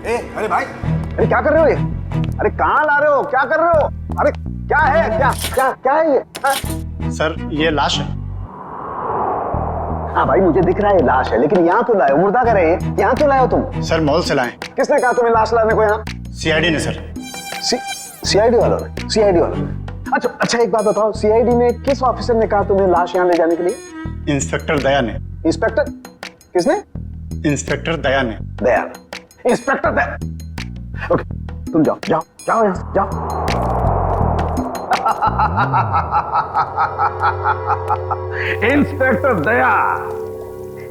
अरे भाई, अरे क्या कर रहे हो ये? अरे कहाँ ला रहे हो? क्या कर रहे हो? अरे क्या है? क्या क्या क्या है ये? सर ये लाश है। हाँ भाई मुझे दिख रहा है ये लाश है, लेकिन यहाँ क्यों लाए हो? मुर्दा कर रहे हैं, यहाँ क्यों लाए हो तुम? सर मॉल से लाए। किसने कहा तुम्हें लाश लाने को यहाँ? सीआईडी ने सर। सीआईडी वालों ने? सीआईडी वालों ने? अच्छा एक बात बताओ, सीआईडी में किस ऑफिसर ने कहा तुम्हें लाश यहाँ ले जाने के लिए? इंस्पेक्टर दया ने। इंस्पेक्टर? किसने? इंस्पेक्टर दया ने। दया। इंस्पेक्टर दया। ओके तुम जाओ जाओ जाओ यहाँ से, जाओ। इंस्पेक्टर दया,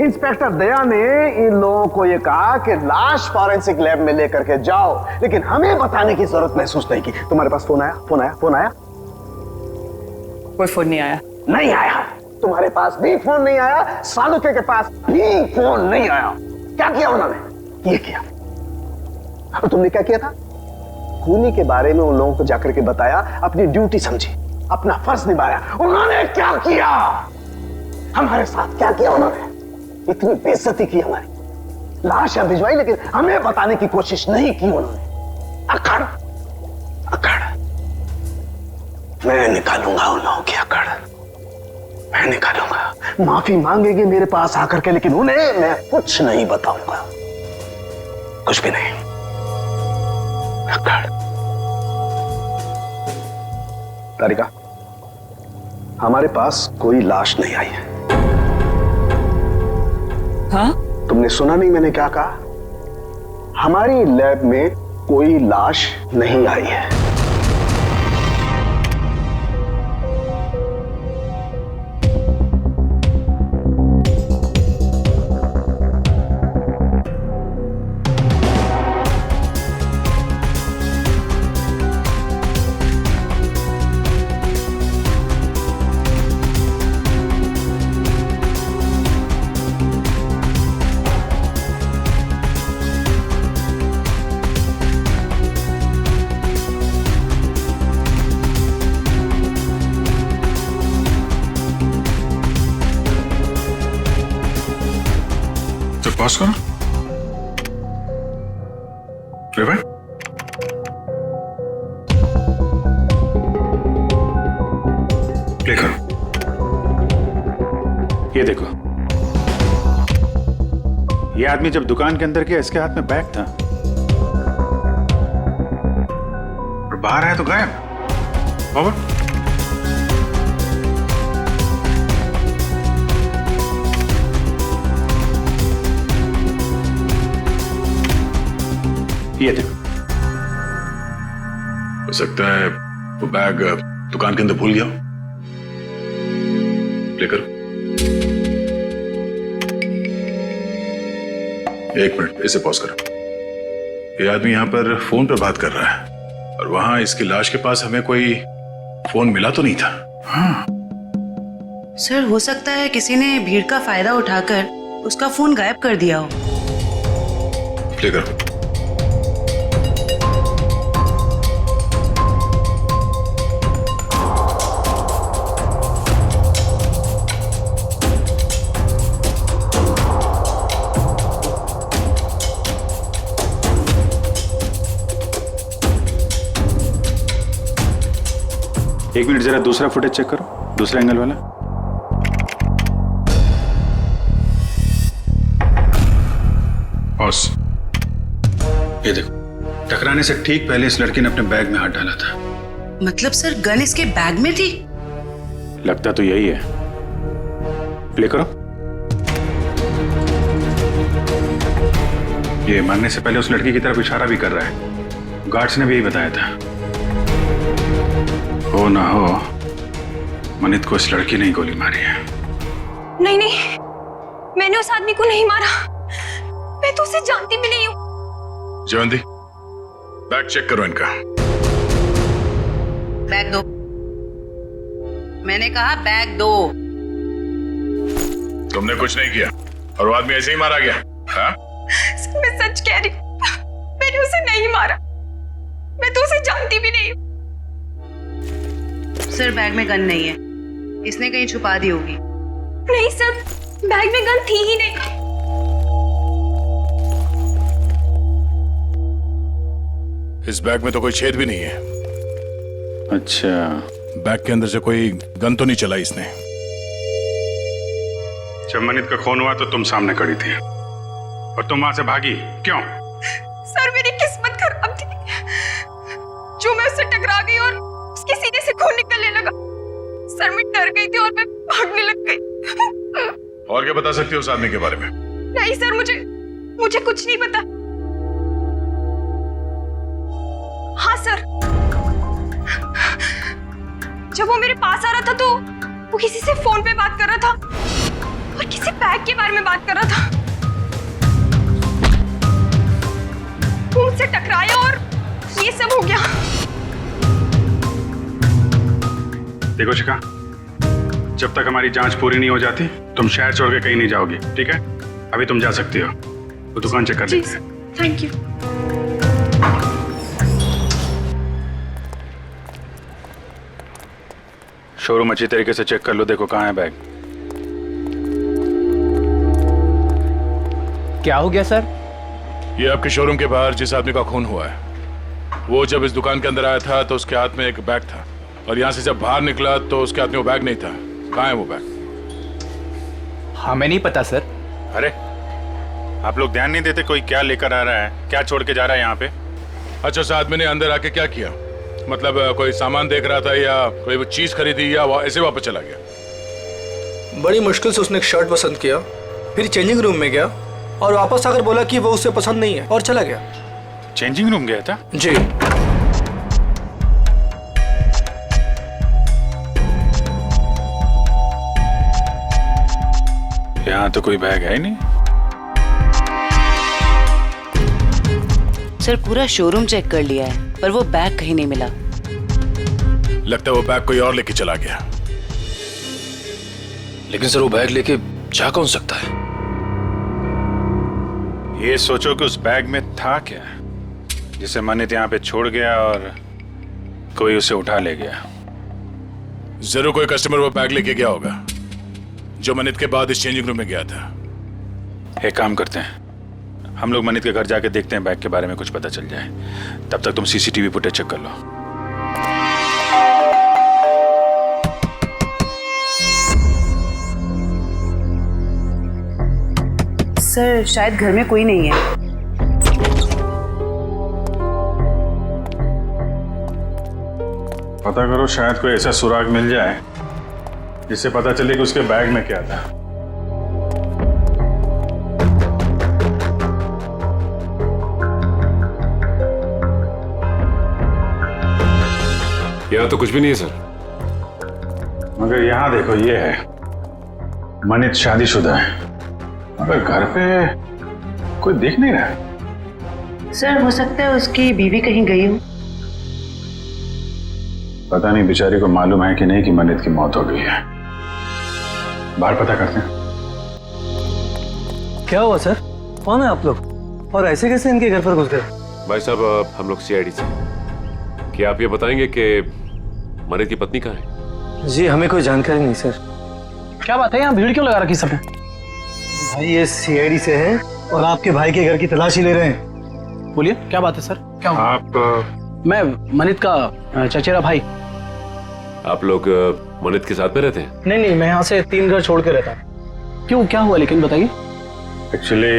इंस्पेक्टर दया ने इन लोगों को ये कहा कि लाश फॉरेंसिक लैब में लेकर के जाओ, लेकिन हमें बताने की जरूरत महसूस नहीं की। तुम्हारे पास फोन आया? फोन आया? फोन आया? कोई फोन नहीं आया। नहीं आया? तुम्हारे पास भी फोन नहीं आया? सालुके के पास भी फोन नहीं आया? क्या किया उन्होंने? ये किया। और तुमने क्या किया था? खूनी के बारे में उन लोगों को जाकर के बताया, अपनी ड्यूटी समझी, अपना फर्ज निभाया। उन्होंने क्या किया? हमारे साथ क्या किया उन्होंने? इतनी बेइज्जती की हमारी, लाशें भिजवाई, लेकिन हमें बताने की कोशिश नहीं की उन्होंने। अकड़ अकड़, मैं निकालूंगा उन लोगों की अकड़, मैं निकालूंगा। माफी मांगेगी मेरे पास आकर के, लेकिन उन्हें मैं कुछ नहीं बताऊंगा, कुछ भी नहीं। तारिका, हमारे पास कोई लाश नहीं आई है। हाँ? तुमने सुना नहीं मैंने क्या कहा? हमारी लैब में कोई लाश नहीं आई है। पॉज करो। रिवाइंड। प्ले करो। ये देखो, ये आदमी जब दुकान के अंदर गया इसके हाथ में बैग था और बाहर आया तो गायब। फॉरवर्ड। ये देखो, हो सकता है वो बैग दुकान के अंदर भूल गया हो। प्ले करो। 1 मिनट, इसे पॉज करो। ये आदमी यहां पर फोन पर बात कर रहा है और वहां इसकी लाश के पास हमें कोई फोन मिला तो नहीं था। हाँ सर, हो सकता है किसी ने भीड़ का फायदा उठाकर उसका फोन गायब कर दिया हो। प्ले करो। एक मिनट, जरा दूसरा फुटेज चेक करो, दूसरा एंगल वाला। बॉस, ये देखो, टकराने से ठीक पहले इस लड़की ने अपने बैग में हाथ डाला था। मतलब सर, गन इसके बैग में थी? लगता तो यही है। प्ले करो। ये मारने से पहले उस लड़की की तरफ इशारा भी कर रहा है। गार्ड्स ने भी यही बताया था। हो ना हो, मनित को इस लड़की ने ही गोली मारी है। नहीं नहीं, मैंने उस आदमी को नहीं मारा, मैं तो उसे जानती भी नहीं हूँ। जयवंती, बैग चेक करो इनका। बैग दो, मैंने कहा बैग दो। तुमने कुछ नहीं किया और वो आदमी ऐसे ही मारा गया। हाँ? मैं सच कह रही हूँ, मैंने उसे नहीं मारा, मैं तो उसे जानती भी नहीं हूँ। सर, बैग में गन नहीं है, इसने कहीं छुपा दी होगी। नहीं सर, बैग में गन थी ही नहीं। इस बैग में तो कोई छेद भी नहीं है। अच्छा, बैग के अंदर से कोई गन तो नहीं चला इसने? जब मनित का खून हुआ तो तुम सामने खड़ी थी और तुम वहां से भागी क्यों? सर मेरी किस्मत खराब थी जो मैं उससे टकरा गई और उसके सीने से खून निकलने लगा। सर मैं डर गई थी और मैं भागने लग गई। और क्या बता सकती हो उस आदमी के बारे में? नहीं सर, मुझे कुछ नहीं पता। हाँ सर, जब वो मेरे पास आ रहा था तो वो किसी से फोन पे बात कर रहा था और किसी बैग के बारे में बात कर रहा था। वो मुझसे टकराया और ये सब हो गया। देखो शिखा, जब तक हमारी जांच पूरी नहीं हो जाती तुम शहर छोड़ के कहीं नहीं जाओगी, ठीक है? अभी तुम जा सकती हो, वो दुकान चेक कर लेते हैं। Thank you. शोरूम अच्छी तरीके से चेक कर लो, देखो कहाँ है बैग। क्या हो गया सर? ये आपके शोरूम के बाहर जिस आदमी का खून हुआ है, वो जब इस दुकान के अंदर आया था तो उसके हाथ में एक बैग था और यहाँ से जब बाहर निकला तो उसके हाथ में वो बैग नहीं था। कहाँ है वो बैग? हमें नहीं पता सर। अरे आप लोग ध्यान नहीं देते कोई क्या लेकर आ रहा है, क्या छोड़ के जा रहा है यहाँ पे? अच्छा, उस आदमी ने अंदर आके क्या किया? मतलब कोई सामान देख रहा था या कोई वो चीज खरीदी या ऐसे वापस चला गया? बड़ी मुश्किल से उसने एक शर्ट पसंद किया, फिर चेंजिंग रूम में गया और वापस आकर बोला कि वो उससे पसंद नहीं है और चला गया। चेंजिंग रूम गया था? जी। यहाँ तो कोई बैग है ही नहीं। सर पूरा शोरूम चेक कर लिया है पर वो बैग कहीं नहीं मिला। लगता है वो बैग कोई और लेके चला गया। लेकिन सर वो बैग लेके जा कौन सकता है? ये सोचो कि उस बैग में था क्या जिसे मनित यहाँ पे छोड़ गया और कोई उसे उठा ले गया। जरूर कोई कस्टमर वो बैग लेके गया होगा जो मनित के बाद इस चेंजिंग रूम में गया था। एक काम करते हैं, हम लोग मनित के घर जाके देखते हैं बैग के बारे में कुछ पता चल जाए। तब तक तुम सीसीटीवी फुटेज चेक कर लो। सर शायद घर में कोई नहीं है। पता करो, शायद कोई ऐसा सुराग मिल जाए जिससे पता चले कि उसके बैग में क्या था। यहाँ तो कुछ भी नहीं है सर। मगर यहाँ देखो, ये है मनित शादीशुदा है मगर घर पे कोई दिख नहीं रहा। सर हो सकता है उसकी बीवी कहीं गई हो। पता नहीं बेचारी को मालूम है कि नहीं कि मनित की मौत हो गई है। बाहर पता करते हैं। क्या हुआ सर? कौन है आप लोग और ऐसे कैसे इनके घर पर घुस गए? भाई साहब, हम लोग सीआईडी से। क्या आप ये बताएंगे कि मनित की पत्नी कहाँ है? जी हमें कोई जानकारी नहीं सर। क्या बात है, यहाँ भीड़ क्यों लगा रखी सबने? भाई ये सीआईडी से है और आपके भाई के घर की तलाशी ले रहे हैं। बोलिए क्या बात है सर, क्या हुआ? आप मैं मनित का चचेरा भाई। आप लोग मनित के साथ में रहते हैं? नहीं, मैं यहाँ से 3 घर छोड़ के रहता हूँ। क्यों, क्या हुआ लेकिन बताइए। एक्चुअली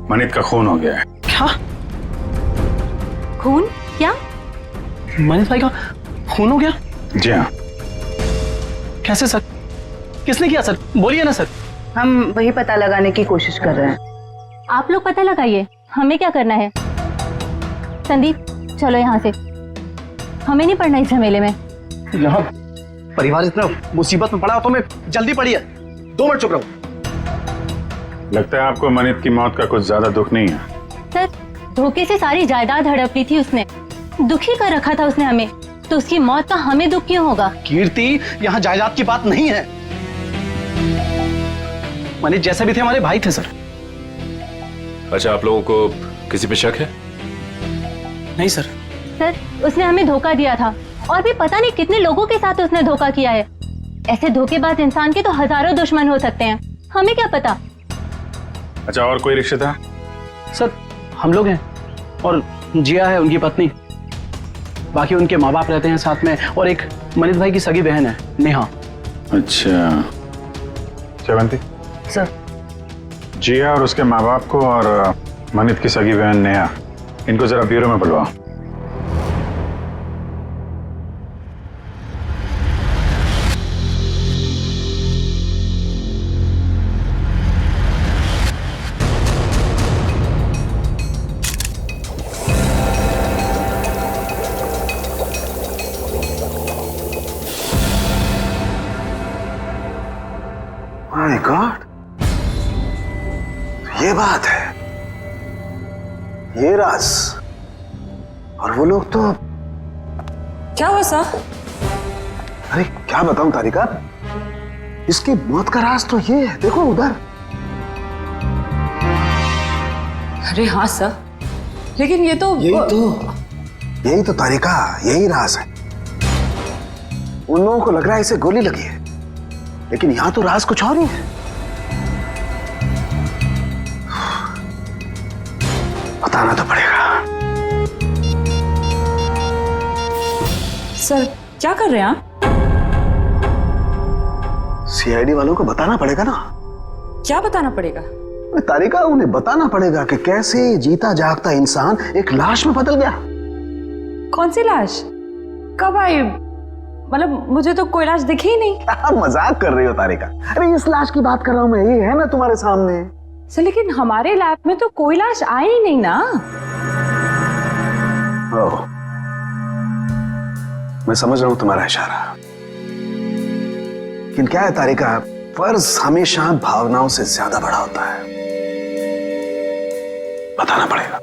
मनित का खून हो गया है। क्या खून? क्या? मनित भाई का खून हो गया? जी हाँ। कैसे सर? किसने किया सर? बोलिए ना सर। हम वही पता लगाने की कोशिश कर रहे हैं। आप लोग पता लगाइए, हमें क्या करना है। संदीप चलो यहाँ से, हमें नहीं पड़ना इस झमेले में। यहाँ परिवार इतना मुसीबत में पड़ा तो मैं जल्दी पड़ी है। 2 मिनट चुप रहो। लगता है आपको मनित की मौत का कुछ ज्यादा दुख नहीं है। सर धोखे से सारी जायदाद हड़प ली थी उसने, दुखी कर रखा था उसने हमें, तो उसकी मौत का हमें दुख क्यों होगा? कीर्ति, यहाँ जायदाद की बात नहीं है। मनीष जैसे भी थे हमारे भाई थे सर। अच्छा, आप लोगों को किसी पे शक है? नहीं सर। सर उसने हमें धोखा दिया था और भी पता नहीं कितने लोगों के साथ उसने धोखा किया है। ऐसे धोखेबाज इंसान के तो हजारों दुश्मन हो सकते हैं, हमें क्या पता। अच्छा, और कोई रिश्तेदार? सर हम लोग हैं और जिया है उनकी पत्नी, बाकी उनके माँ बाप रहते हैं साथ में, और एक मनित भाई की सगी बहन है नेहा। अच्छा सेवंती सर। जिया और उसके माँ बाप को और मनित की सगी बहन नेहा, इनको जरा ब्यूरो में बुलवाओ। माय गॉड, ये बात है, ये राज, और वो लोग तो। क्या हुआ सर? अरे क्या बताऊं तारिका, इसकी मौत का राज तो ये है, देखो उधर। अरे हाँ सर, लेकिन ये तो यही तो तारिका, यही राज है। उन लोगों को लग रहा है इसे गोली लगी है, लेकिन यहां तो राज कुछ और ही है। बताना तो पड़ेगा। सर क्या कर रहे हैं आप? सीआईडी वालों को बताना पड़ेगा ना। क्या बताना पड़ेगा? तारिका, उन्हें बताना पड़ेगा कि कैसे जीता जागता इंसान एक लाश में बदल गया। कौन सी लाश? कब आई? मतलब मुझे तो कोई लाश दिखी ही नहीं। आप मजाक कर रही हो तारिका? अरे इस लाश की बात कर रहा हूं मैं, ये है ना तुम्हारे सामने। सर लेकिन हमारे लैब में तो कोई लाश आई ही नहीं ना। ओह, मैं समझ रहा हूं तुम्हारा इशारा, लेकिन क्या है तारिका, फर्ज हमेशा भावनाओं से ज्यादा बड़ा होता है। बताना पड़ेगा।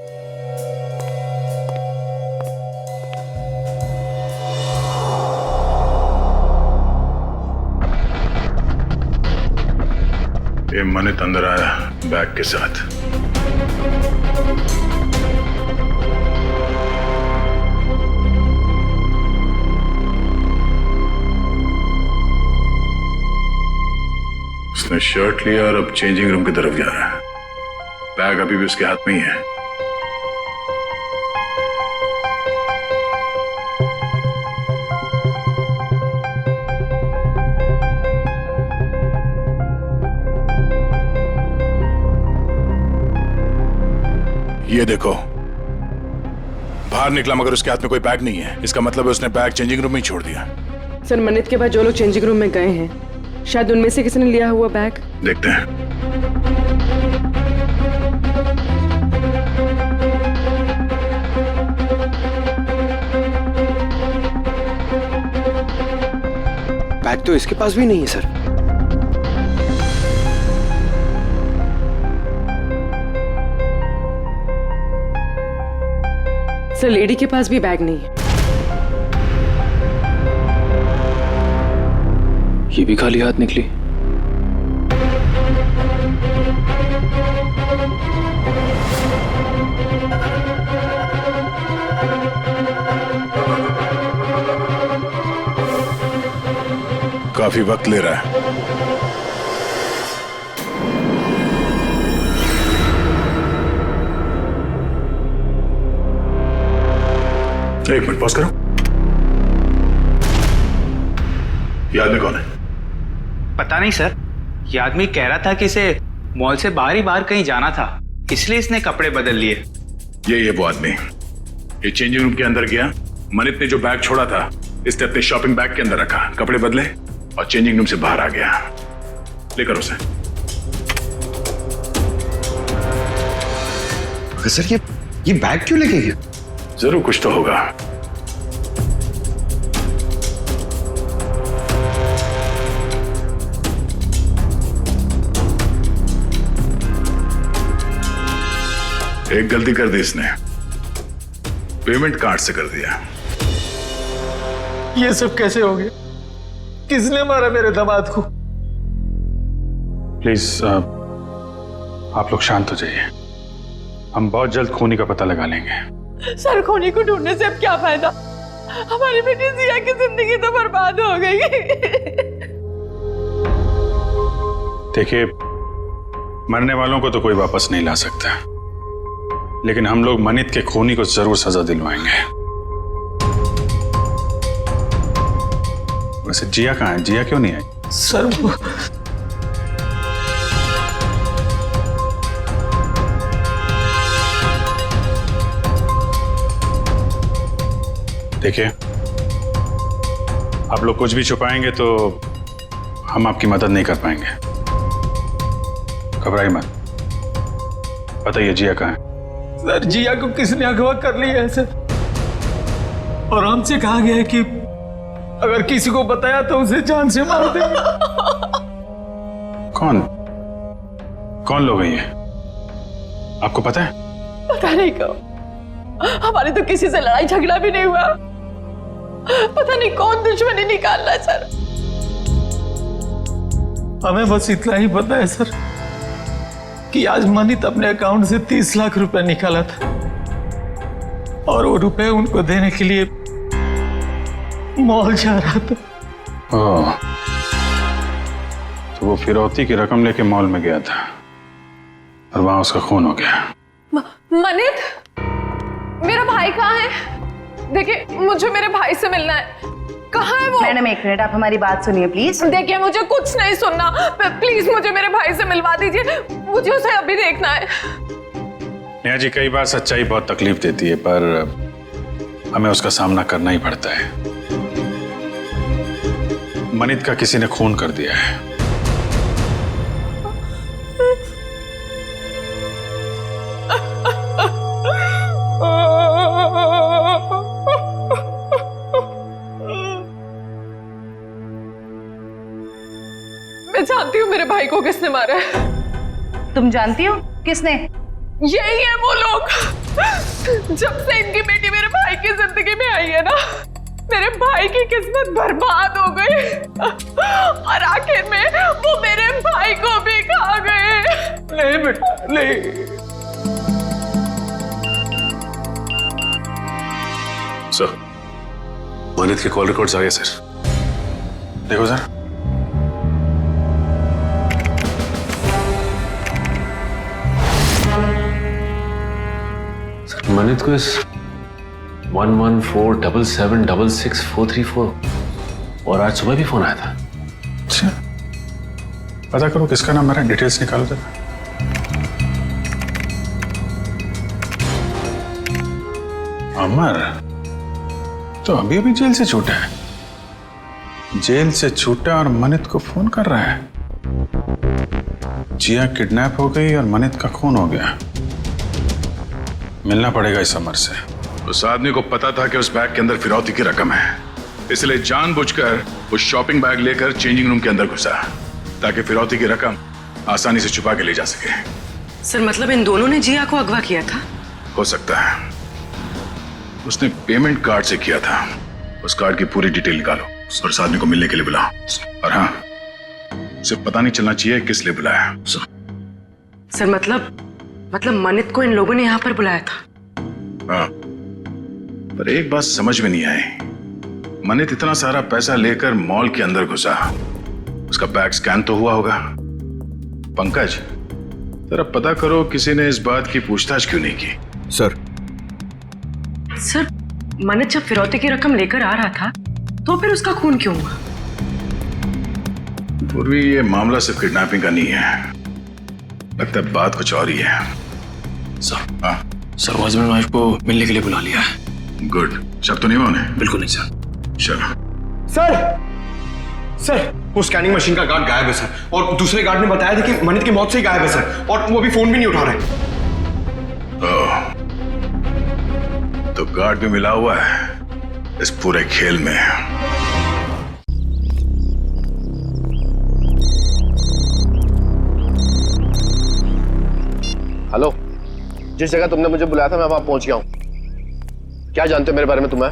ये मनित अंदर आया बैग के साथ। उसने शर्ट लिया और अब चेंजिंग रूम की तरफ जा रहा है। बैग अभी भी उसके हाथ में ही है। ये देखो, बाहर निकला मगर उसके हाथ में कोई बैग नहीं है। इसका मतलब है उसने बैग चेंजिंग रूम में ही छोड़ दिया। सर मनित के बाद जो लोग चेंजिंग रूम में गए हैं, शायद उनमें से किसी ने लिया हुआ बैग। देखते हैं। बैग तो इसके पास भी नहीं है सर। सर लेडी के पास भी बैग नहीं है। ये भी खाली हाथ निकली। काफी वक्त ले रहा है। एक मिनट पॉज करो। ये आदमी कौन है? पता नहीं सर, ये आदमी कह रहा था कि इसे मॉल से बाहर ही बाहर कहीं जाना था, इसलिए इसने कपड़े बदल लिए। ये वो आदमी। ये चेंजिंग रूम के अंदर गया, मनित ने जो बैग छोड़ा था इसने अपने शॉपिंग बैग के अंदर रखा, कपड़े बदले और चेंजिंग रूम से बाहर आ गया। लेकर उसे। सर ये बैग क्यों लेके गया? जरूर कुछ तो होगा। एक गलती कर दी इसने, पेमेंट कार्ड से कर दिया। ये सब कैसे हो गया? किसने मारा मेरे दामाद को? प्लीज आप लोग शांत हो जाइए। हम बहुत जल्द खूनी का पता लगा लेंगे। सर खूनी को ढूंढने से अब क्या फायदा? हमारी बेटी जिया की जिंदगी तो बर्बाद हो गई। देखिए, मरने वालों को तो कोई वापस नहीं ला सकता, लेकिन हम लोग मनित के खूनी को जरूर सजा दिलवाएंगे। वैसे जिया कहाँ है? जिया क्यों नहीं आई? सर वो देखिए, आप लोग कुछ भी छुपाएंगे तो हम आपकी मदद नहीं कर पाएंगे। घबराइए मत, बताइए जिया कहाँ है? सर जिया को किसने अगवा कर लिया है सर, और हमसे कहा गया है कि अगर किसी को बताया तो उसे जान से मार देंगे। कौन लोग हैं ये? आपको पता है? पता नहीं कब, हमारे तो किसी से लड़ाई झगड़ा भी नहीं हुआ। पता नहीं कौन दुश्मनी निकाल रहा है सर। हमें बस इतना ही पता है सर कि आज मनित अपने अकाउंट से 30 लाख रुपए निकाला था और वो रुपए उनको देने के लिए मॉल जा रहा था। ओह, तो वो फिरौती की रकम लेके मॉल में गया था और वहां उसका खून हो गया। मनित, मेरा भाई कहाँ है? देखिए, मुझे मेरे भाई से मिलना है। कहाँ है वो? मैडम एक मिनट, आप हमारी बात सुनिए प्लीज। देखिए, मुझे कुछ नहीं सुनना, प्लीज मुझे मेरे भाई से मिलवा दीजिए, मुझे उसे अभी देखना है। नेहा जी, कई बार सच्चाई बहुत तकलीफ देती है, पर हमें उसका सामना करना ही पड़ता है। मनित का किसी ने खून कर दिया है। मैं जानती हूँ मेरे भाई को किसने मारा है। तुम जानती हो किसने? यही है वो लोग। जब से इनकी बेटी मेरे भाई की जिंदगी में आई है ना, मेरे भाई की किस्मत बर्बाद हो गई और आखिर में वो मेरे भाई को भी खा गए। नहीं बेटा, नहीं। सर, मनित के कॉल रिकॉर्ड्स आ गए सर। देखो सर। मनित को इस 1147776434 और आज सुबह भी फोन आया था। अच्छा, पता करो किसका नंबर है, डिटेल्स निकालो जरा। अमर तो अभी अभी जेल से छूटा है। जेल से छूटा और मनित को फोन कर रहा है। जिया किडनैप हो गई और मनित का खून हो गया। मिलना पड़ेगा इस अमर से। उस आदमी को पता था कि उस बैग के अंदर फिरौती की रकम है, इसलिए जानबूझकर उस शॉपिंग बैग लेकर चेंजिंग रूम के अंदर घुसा ताकि फिरौती की रकम आसानी से छुपा के ले जा सके। सर मतलब इन दोनों ने जिया को अगवा किया था? हो सकता है। उसने पेमेंट कार्ड से किया था। उस कार्ड की पूरी डिटेल निकालो और उस आदमी को मिलने के लिए बुलाओ। और हाँ, उसे पता नहीं चलना चाहिए किस लिए बुलाया। सर मतलब मनित को इन लोगों ने यहाँ पर बुलाया था? हाँ, पर एक बात समझ में नहीं आई। मनित इतना सारा पैसा लेकर मॉल के अंदर घुसा, उसका बैग स्कैन तो हुआ होगा। पंकज, जरा पता करो किसी ने इस बात की पूछताछ क्यों नहीं की। सर मनित जब फिरौती की रकम लेकर आ रहा था तो फिर उसका खून क्यों हुआ? पूर्वी, ये मामला सिर्फ किडनैपिंग का नहीं है, लगता है बात कुछ और ही है। सर, सर वो हस्बैंड वाइफ को मिलने के लिए बुला लिया है। गुड, शक तो नहीं हुआ उन्हें? बिल्कुल नहीं सर। चलो। सर वो स्कैनिंग मशीन का गार्ड गायब है सर, और दूसरे गार्ड ने बताया था कि मनित की मौत से ही गायब है सर, और वो अभी फोन भी नहीं उठा रहे। तो गार्ड भी मिला हुआ है इस पूरे खेल में। हेलो, जिस जगह तुमने मुझे बुलाया था मैं वहां पहुंच गया हूं। क्या जानते हो मेरे बारे में तुम्हें?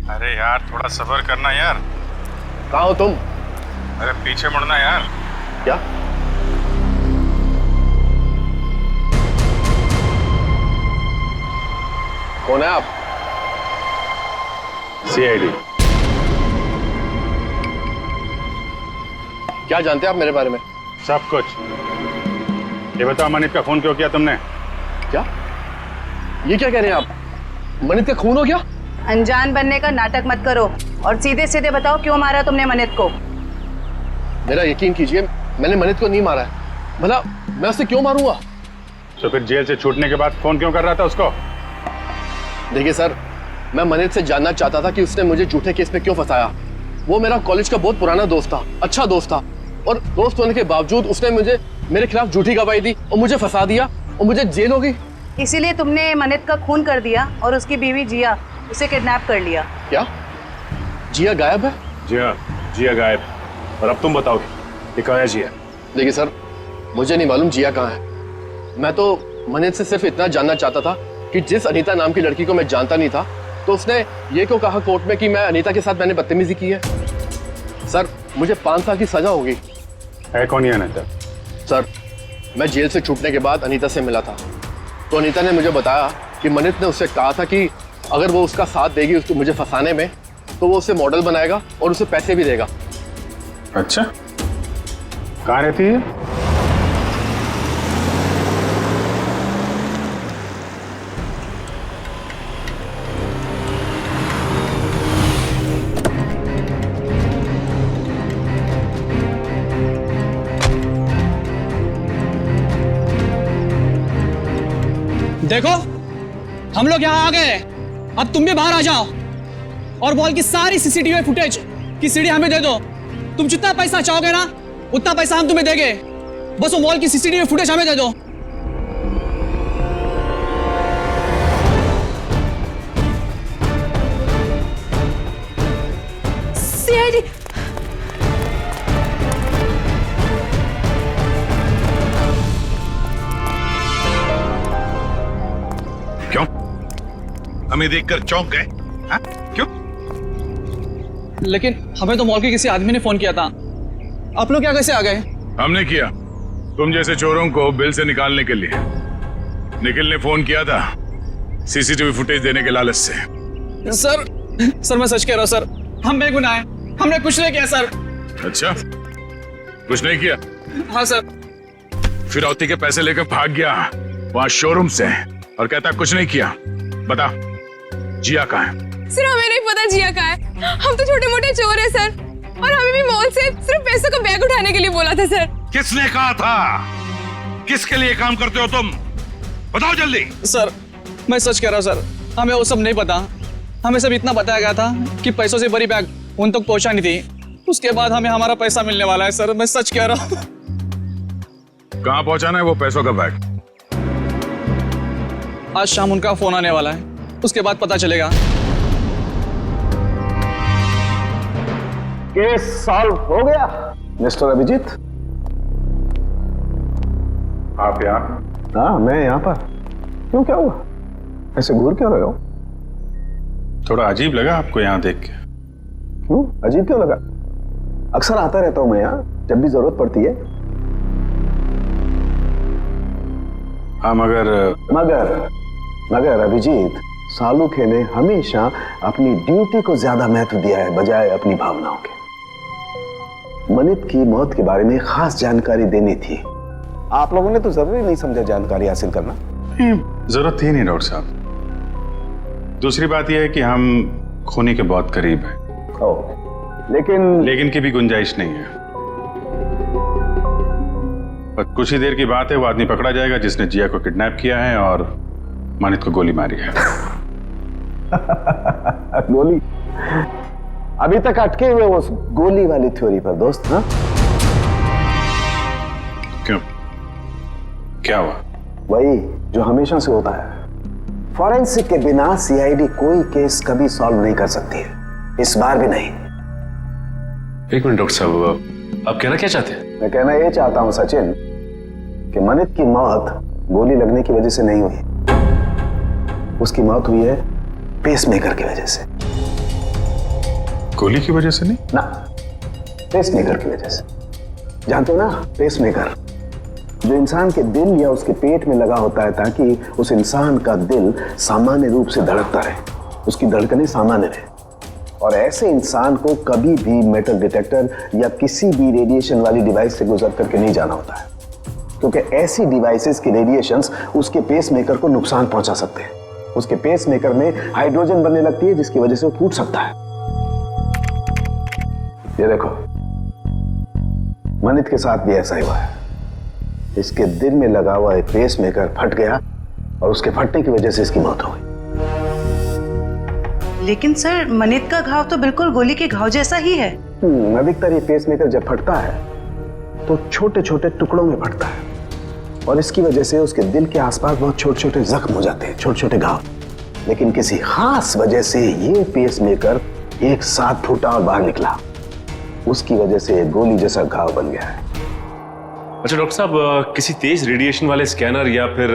अरे यार, थोड़ा सब्र करना यार। कहाँ हो तुम? अरे पीछे मुड़ना यार। क्या? कौन है आप? सीआईडी। क्या जानते हैं आप मेरे बारे में? सब कुछ। ये बताओ, मनित का खून क्यों किया तुमने? क्या? ये क्या कह रहे हैं आप? मनित का खून हो गया? अनजान बनने का नाटक मत करो और सीधे सीधे बताओ क्यों मारा तुमने मनित को। मेरा यकीन कीजिए, मैंने मनित को नहीं मारा है। भला मैं उसे क्यों मारूंगा? तो फिर जेल से छूटने के बाद फोन क्यों कर रहा था उसको? देखिए सर, मैं मनित से जानना चाहता था कि उसने मुझे झूठे केस में क्यों फंसाया। वो मेरा कॉलेज का बहुत पुराना दोस्त था, अच्छा दोस्त था, और दोस्त होने के बावजूद उसने मेरे खिलाफ झूठी गवाही दी और मुझे फंसा दिया और मुझे जेल हो गई। इसीलिए तुमने मनित का खून कर दिया और उसकी बीवी जिया उसे किडनैप कर लिया। क्या जिया गायब है? जी हाँ, जिया गायब। और अब तुम बताओ ये कहाँ है जिया? देखिए सर, मुझे नहीं मालूम जिया कहाँ है। मैं तो मनित से सिर्फ इतना जानना चाहता था कि जिस अनीता नाम की लड़की को मैं जानता नहीं था, तो उसने ये क्यों कहा कोर्ट में कि मैं अनीता के साथ मैंने बदतमीजी की है। सर, मुझे 5 साल की सजा होगी। है कौन ये अनीता? सर, मैं जेल से छूटने के बाद अनीता से मिला था, तो अनीता ने मुझे बताया कि मनित ने उससे कहा था कि अगर वो उसका साथ देगी उसको मुझे फंसाने में, तो वो उसे मॉडल बनाएगा और उसे पैसे भी देगा। अच्छा, कहाँ रहती है? देखो, हम लोग यहाँ आ गए, अब तुम भी बाहर आ जाओ और मॉल की सारी सीसीटीवी फुटेज की सीडी हमें दे दो। तुम जितना पैसा चाहोगे ना, उतना पैसा हम तुम्हें देंगे। बस वो मॉल की सीसीटीवी फुटेज हमें दे दो। सीआईडी क्यों? हमें देखकर चौंक गए? हाँ? क्यों? लेकिन हमें तो मॉल के किसी आदमी ने फोन किया था। आप लोग क्या कैसे आ गए? हमने किया, तुम जैसे चोरों को बिल से निकालने के लिए। निखिल ने फोन किया था सीसीटीवी फुटेज देने के लालच से। सर मैं सच कह रहा हूँ सर, हम बेगुनाह हैं, हमने कुछ नहीं किया सर। अच्छा, कुछ नहीं किया? हाँ सर। फिरौती के पैसे लेकर भाग गया वहां शोरूम से और कहता कुछ नहीं किया। बता, जिया कहाँ है? सर, हमें नहीं पता जिया कहाँ है। हम तो छोटे मोटे चोर हैं सर, और हमें भी मॉल से सिर्फ पैसों का बैग उठाने के लिए बोला था सर। किसने कहा था? किसके लिए काम करते हो तुम? बताओ जल्दी। सर, मैं सच कह रहा हूँ सर, हमें वो सब नहीं पता। हमें सब इतना बताया गया था कि पैसों से बड़ी बैग उन तक पहुंचा नहीं थी। उसके बाद हमें हमारा पैसा मिलने वाला है सर, मैं सच कह रहा हूँ। कहाँ पहुंचाना है वो पैसों का बैग? आज शाम उनका फोन आने वाला है, उसके बाद पता चलेगा। केस सॉल्व हो गया मिस्टर अभिजीत। आप यहाँ? हाँ, मैं यहाँ पर। क्यों, क्या हुआ? ऐसे घूर क्यों रहे हो? थोड़ा अजीब लगा आपको यहाँ देख के। क्यों अजीब क्यों लगा? अक्सर आता रहता हूं मैं यहाँ जब भी जरूरत पड़ती है। हाँ, मगर अभिजीत, सालुखे ने हमेशा अपनी ड्यूटी को ज्यादा महत्व दिया है बजाय अपनी भावनाओं के। मनित की मौत के बारे में खास जानकारी देनी थी। आप लोगों ने तो जरूरी नहीं समझा जानकारी हासिल करना। जरूरत थी नहीं डॉक्टर साहब। दूसरी बात यह है कि हम खूनी के बहुत करीब हैं। लेकिन की भी गुंजाइश नहीं है। पर कुछ ही देर की बात है, वो आदमी पकड़ा जाएगा जिसने जिया को किडनैप किया है और मनित को गोली मारी है। गोली? अभी तक अटके हुए उस गोली वाली थ्योरी पर दोस्त। हाँ, क्यों, क्या हुआ? वही जो हमेशा से होता है। फॉरेंसिक के बिना सीआईडी कोई केस कभी सॉल्व नहीं कर सकती है, इस बार भी नहीं। एक मिनट डॉक्टर साहब, आप कहना क्या चाहते हैं? मैं कहना ये चाहता हूं सचिन कि मनित की मौत गोली लगने की वजह से नहीं हुई, उसकी मौत हुई है पेसमेकर की वजह से। गोली की वजह से नहीं ना, पेसमेकर की वजह से। जानते हो ना, पेसमेकर जो इंसान के दिल या उसके पेट में लगा होता है ताकि उस इंसान का दिल सामान्य रूप से धड़कता रहे, उसकी धड़कनें सामान्य रहे। और ऐसे इंसान को कभी भी मेटल डिटेक्टर या किसी भी रेडिएशन वाली डिवाइस से गुजर करके नहीं जाना होता है, क्योंकि ऐसी डिवाइसेस की रेडिएशंस उसके पेसमेकर को नुकसान पहुंचा सकते हैं। उसके पेसमेकर में हाइड्रोजन बनने लगती है जिसकी वजह से वो फूट सकता है। ये देखो, मनित के साथ भी ऐसा ही हुआ है। इसके दिल में लगा हुआ एक पेसमेकर फट गया और उसके फटने की वजह से इसकी मौत हो गई। लेकिन सर, मनित का घाव तो बिल्कुल गोली के घाव जैसा ही है। अधिकतर ये पेसमेकर जब फटता है तो छोटे छोटे टुकड़ों में फटता है और इसकी वजह से उसके दिल के आसपास बहुत छोटे छोटे जख्म हो जाते हैं, छोटे छोटे घाव। लेकिन किसी खास वजह से ये पेसमेकर एक साथ फूटा और बाहर निकला, उसकी वजह से गोली जैसा घाव बन गया है। अच्छा डॉक्टर साहब, किसी तेज रेडिएशन वाले स्कैनर या फिर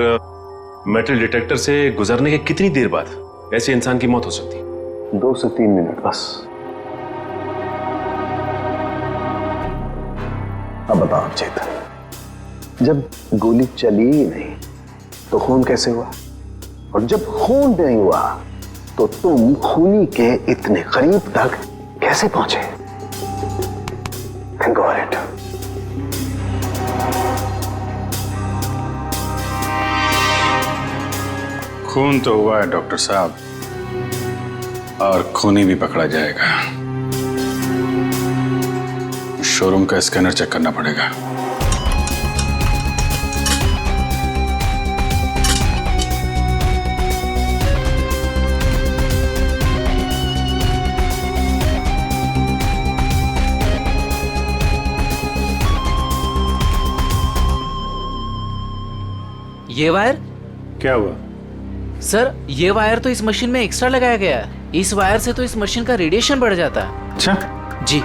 मेटल डिटेक्टर से गुजरने के कितनी देर बाद ऐसे इंसान की मौत हो सकती है? 2 से 3 मिनट बस। अब बताओ चेतन, जब गोली चली ही नहीं तो खून कैसे हुआ? और जब खून नहीं हुआ तो तुम खूनी के इतने करीब तक कैसे पहुंचे? Think about it. खून तो हुआ है डॉक्टर साहब, और खूनी भी पकड़ा जाएगा। शोरूम का स्कैनर चेक करना पड़ेगा। ये वायर क्या हुआ? सर, ये वायर तो इस मशीन में एक्स्ट्रा लगाया गया है। इस वायर से तो इस मशीन का रेडिएशन बढ़ जाता है। अच्छा जी।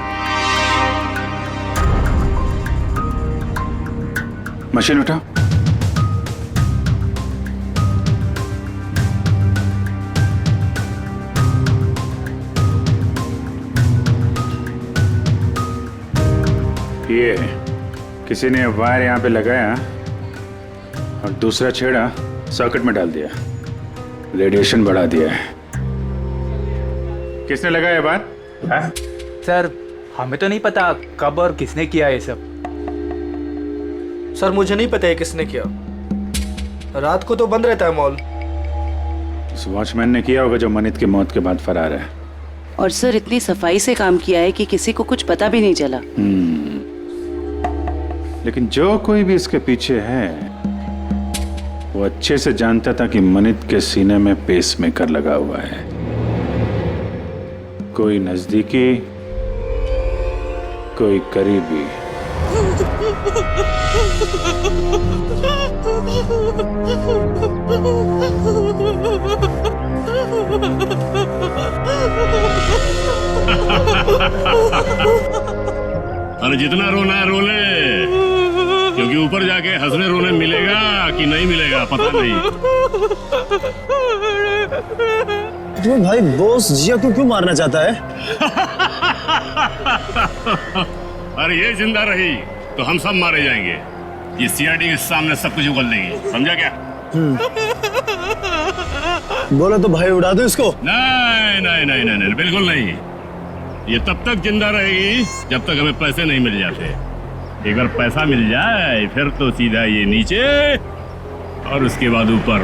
मशीन उठा। ये किसी ने वायर यहाँ पे लगाया और दूसरा छेड़ा सॉकेट में डाल दिया, रेडिएशन बढ़ा दिया है। किसने लगाया ये बात? सर, हमें तो नहीं पता कब और किसने किया ये सब। सर, मुझे नहीं पता है किसने किया। रात को तो बंद रहता है मॉल। उस वॉचमैन ने किया होगा जो मनित की मौत के बाद फरार है। और सर, इतनी सफाई से काम किया है कि किसी को कुछ पता भी नहीं चला। लेकिन जो कोई भी इसके पीछे है वो अच्छे से जानता था कि मनित के सीने में पेसमेकर लगा हुआ है। कोई नजदीकी, कोई करीबी। अरे जितना रोना है रो ले, क्योंकि ऊपर जाके हंसने रोने मिलेगा कि नहीं मिलेगा पता नहीं। तुम्हें भाई बॉस जिया को क्यों मारना चाहता है? अरे ये जिंदा रही तो हम सब मारे जाएंगे। ये सीआईडी के सामने सब कुछ उगल देगी, समझा क्या? बोला तो भाई उड़ा दो इसको। नहीं नहीं नहीं नहीं नहीं, बिल्कुल नहीं। ये तब तक जिंदा रहेगी जब तक हमें पैसे नहीं मिल जाते। एक बार पैसा मिल जाए फिर तो सीधा ये नीचे और उसके बाद ऊपर।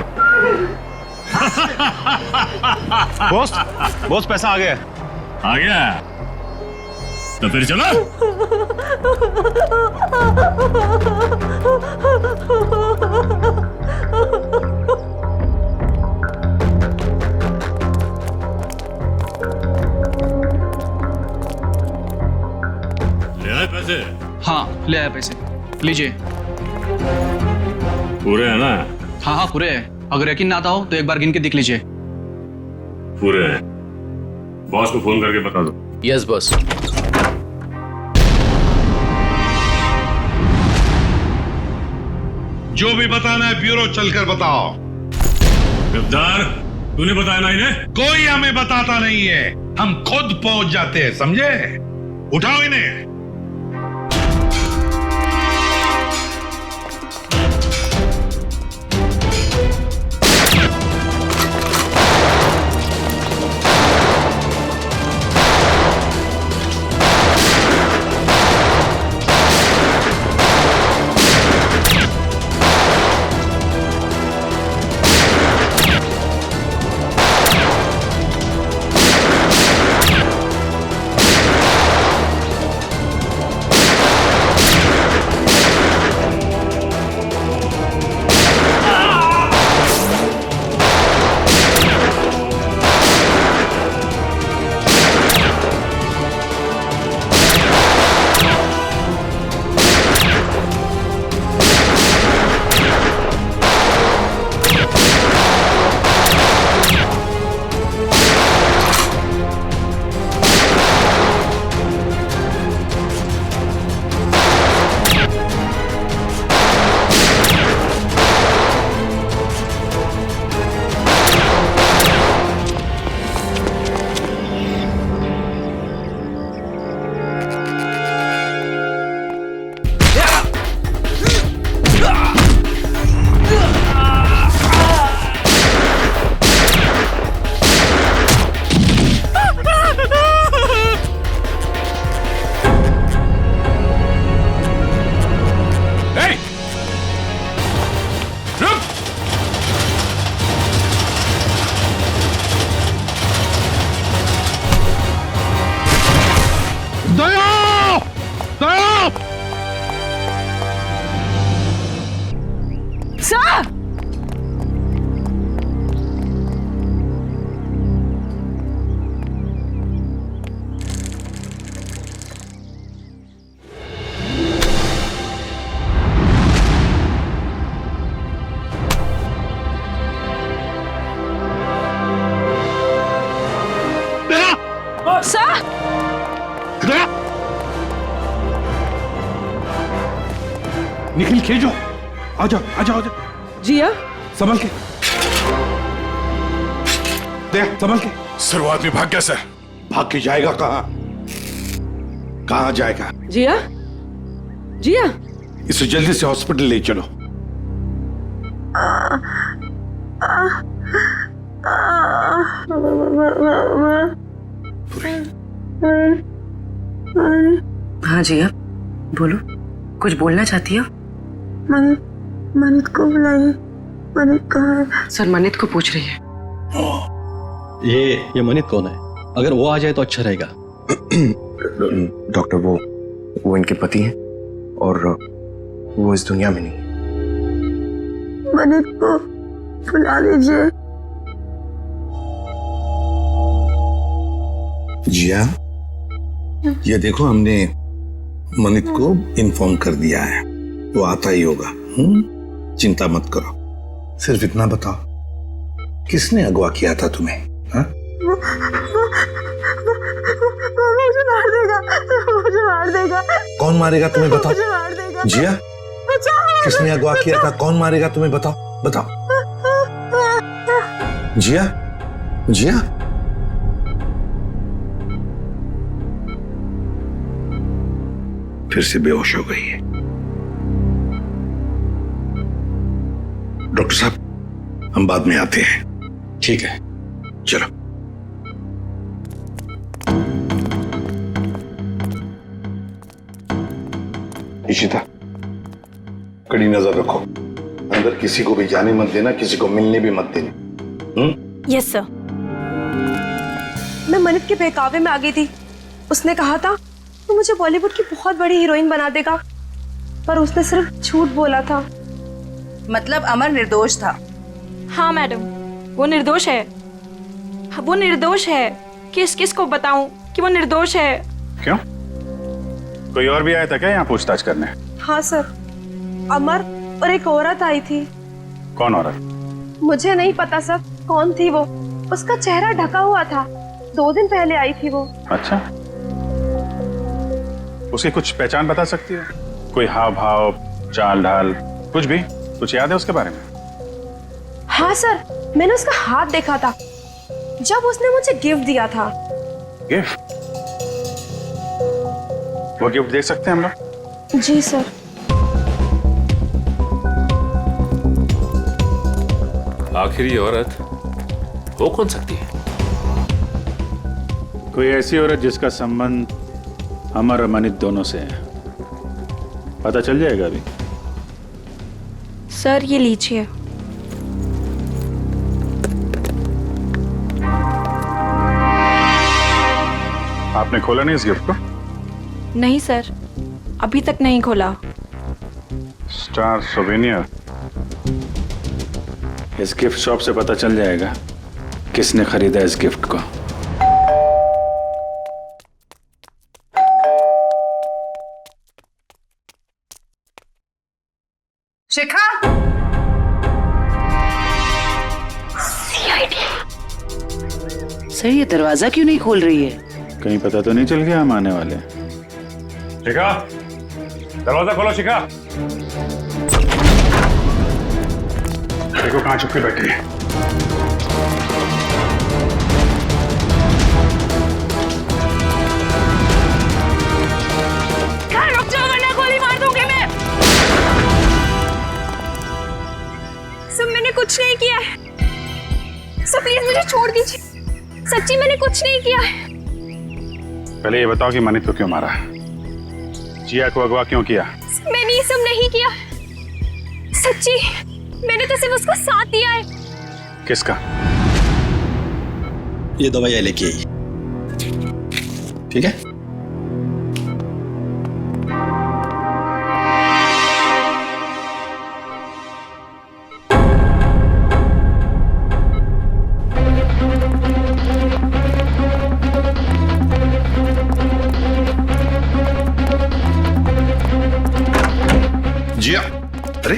बॉस पैसा आ गया। आ गया तो फिर चलो। ले आए पैसे? हाँ, ले आया पैसे, लीजिए। पूरे है ना? हाँ हाँ पूरे है। अगर यकीन ना आता हो तो एक बार गिन के देख लीजिए। पूरे हैं। बॉस को फोन करके बता दो। Yes boss. जो भी बताना है ब्यूरो चलकर बताओ। गद्दार, तूने बताया ना इन्हें? कोई हमें बताता नहीं है, हम खुद पहुंच जाते हैं, समझे? उठाओ इन्हें। खींचो, आ जाओ आ जाओ आ जाओ। जिया संभल के, देख संभल के। सर वो आदमी भाग गया सर। भाग के जाएगा कहाँ? कहाँ जाएगा? जिया जिया इसे जल्दी से हॉस्पिटल ले चलो। हाँ जिया बोलो, कुछ बोलना चाहती हो? मनित को बुलाइए। मनित कहाँ है? सर मनित को पूछ रही है। ये मनित कौन है? अगर वो आ जाए तो अच्छा रहेगा। डॉक्टर वो इनके पति हैं और वो इस दुनिया में नहीं। मनित को बुला लीजिए। जिया, ये देखो हमने मनित को इन्फॉर्म कर दिया है, वो आता ही होगा। चिंता मत करो। सिर्फ इतना बताओ, किसने अगवा किया था तुम्हें? हा? वो मुझे मार देगा, मुझे मार देगा। कौन मारेगा तुम्हें बताओ? मुझे मार देगा। जिया, किसने अगवा किया था? कौन मारेगा तुम्हें बताओ? बताओ। जिया, जिया, फिर से बेहोश हो गई है। डॉक्टर साहब, हम बाद में आते हैं। ठीक है, चलो। इशिता, कड़ी नजर रखो, अंदर किसी को भी जाने मत देना, किसी को मिलने भी मत देना। Yes sir. मैं मनित के बहकावे में आ गई थी। उसने कहा था तो मुझे बॉलीवुड की बहुत बड़ी हीरोइन बना देगा, पर उसने सिर्फ झूठ बोला था। मतलब अमर निर्दोष था? हाँ मैडम, वो निर्दोष है। वो निर्दोष है। किसको बताऊं कि वो निर्दोष है? क्यों? कोई और भी आया था क्या यहाँ पूछताछ करने? हाँ सर, अमर और एक औरत आई थी। कौन औरत? मुझे नहीं पता सर कौन थी वो। उसका चेहरा ढका हुआ था। 2 दिन पहले आई थी वो। अच्छा, उसकी कुछ पहचान बता सकती है? कोई हाव भाव, चाल ढाल, कुछ भी? कुछ याद है उसके बारे में? हाँ सर, मैंने उसका हाथ देखा था जब उसने मुझे गिफ्ट दिया था। गिफ्ट? वो गिफ्ट देख सकते हैं हम लोग? जी सर। आखिर ये औरत हो कौन सकती है? कोई ऐसी औरत जिसका संबंध अमर और मनित दोनों से है। पता चल जाएगा अभी। सर ये लीजिए। आपने खोला नहीं इस गिफ्ट को? नहीं सर, अभी तक नहीं खोला। Star souvenir. इस गिफ्ट शॉप से पता चल जाएगा किसने खरीदा इस गिफ्ट को। शिखा, सर ये दरवाजा क्यों नहीं खोल रही है? कहीं पता तो नहीं चल गया हम आने वाले? शिखा, दरवाजा खोलो शिखा। देखो कहाँ छुप के बैठी है। रुक जाओ वरना गोली मार दूंगी मैं। सब मैंने कुछ नहीं किया है। सब प्लीज मुझे छोड़ दीजिए। सच्ची मैंने कुछ नहीं किया है। पहले ये बताओ कि मनित को क्यों मारा? जिया को अगवा क्यों किया? मैंने ये सब नहीं किया। सच्ची मैंने तो सिर्फ उसका साथ दिया है। किसका? ये दवाइयाँ लेके आई, ठीक है? जिया, अरे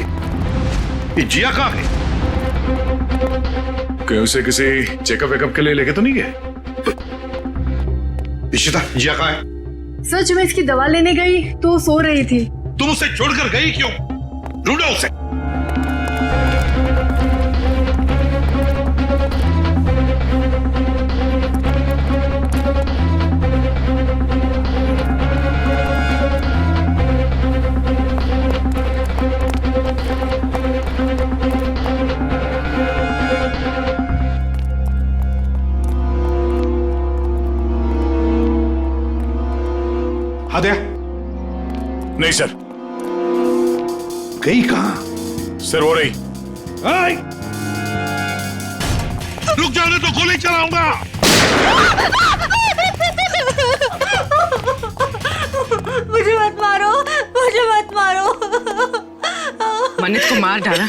ये जिया कहाँ है? कहीं उसे किसी चेकअप वेकअप के लिए लेके तो नहीं गए? इशिता, जिया कहाँ है? सच में इसकी दवा लेने गई तो सो रही थी। तुम उसे छोड़कर गई क्यों? ढूंढो उसे। हादिया? नहीं सर। गई कहां? सर वो रही। रुक जाने तो गोली चलाऊंगा। मुझे मत मारो, मुझे मत मारो। मन्नत को मार डाला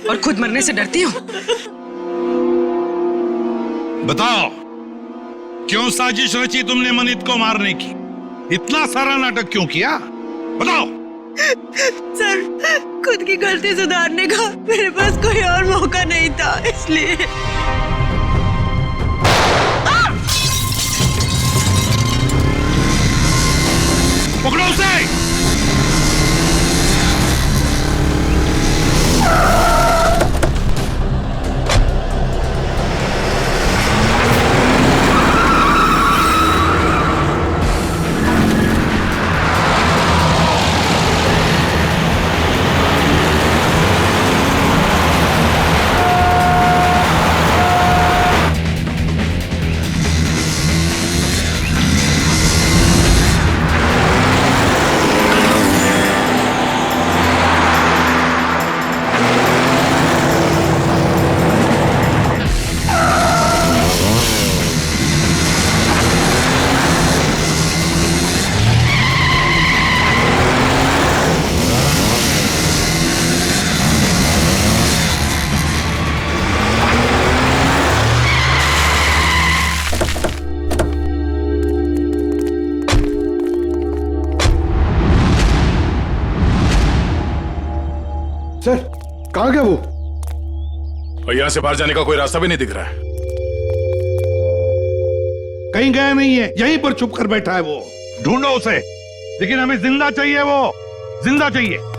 और खुद मरने से डरती हो? बताओ, क्यों साजिश रची तुमने मनित को मारने की? इतना सारा नाटक क्यों किया? बताओ। सर, खुद की गलती सुधारने का मेरे पास कोई और मौका नहीं था, इसलिए। पकड़ो उसे। सर, कहां गया वो? और यहां से बाहर जाने का कोई रास्ता भी नहीं दिख रहा है। कहीं गया नहीं है, यहीं पर छुप कर बैठा है वो। ढूंढो उसे, लेकिन हमें जिंदा चाहिए, वो जिंदा चाहिए।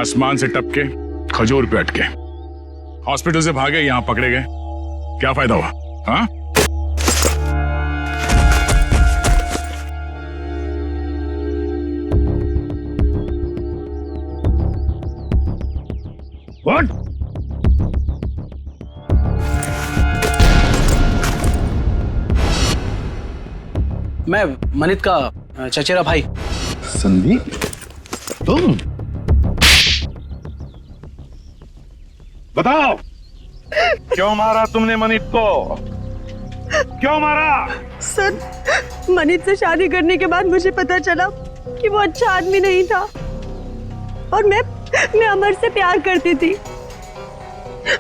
आसमान से टपके खजूर पे अटके, हॉस्पिटल से भागे, यहां पकड़े गए, क्या फायदा हुआ? हाँ? What? मैं मनित का चचेरा भाई। संदीप, तुम? बताओ, क्यों मारा तुमने मनित को? क्यों मारा? सर, मनित से शादी करने के बाद मुझे पता चला कि वो अच्छा आदमी नहीं था और मैं अमर से प्यार करती थी।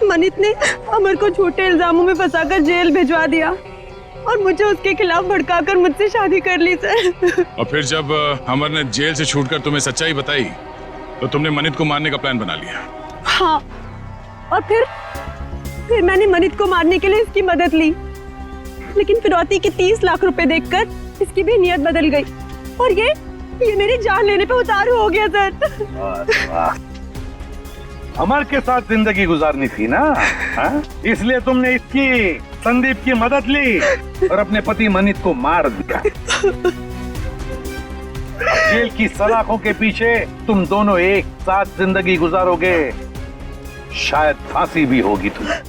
मनित ने अमर को झूठे इल्जामों में फंसाकर जेल भिजवा दिया और मुझे उसके खिलाफ भड़काकर मुझसे शादी कर ली सर। और फिर जब अमर ने जेल से छूटकर तुम्हें सच्चाई बताई तो तुमने मनित को मारने का प्लान बना लिया। हाँ, और फिर मैंने मनित को मारने के लिए इसकी मदद ली, लेकिन फिरौती के 30 लाख रुपए देखकर इसकी भी नीयत बदल गई और ये मेरी जान लेने पे उतारू हो गया सर। अमर के साथ जिंदगी गुजारनी थी ना, हाँ? इसलिए तुमने इसकी संदीप की मदद ली और अपने पति मनित को मार दिया। जेल की सलाखों के पीछे तुम दोनों एक साथ जिंदगी गुजारोगे, शायद फांसी भी होगी तुम्हें।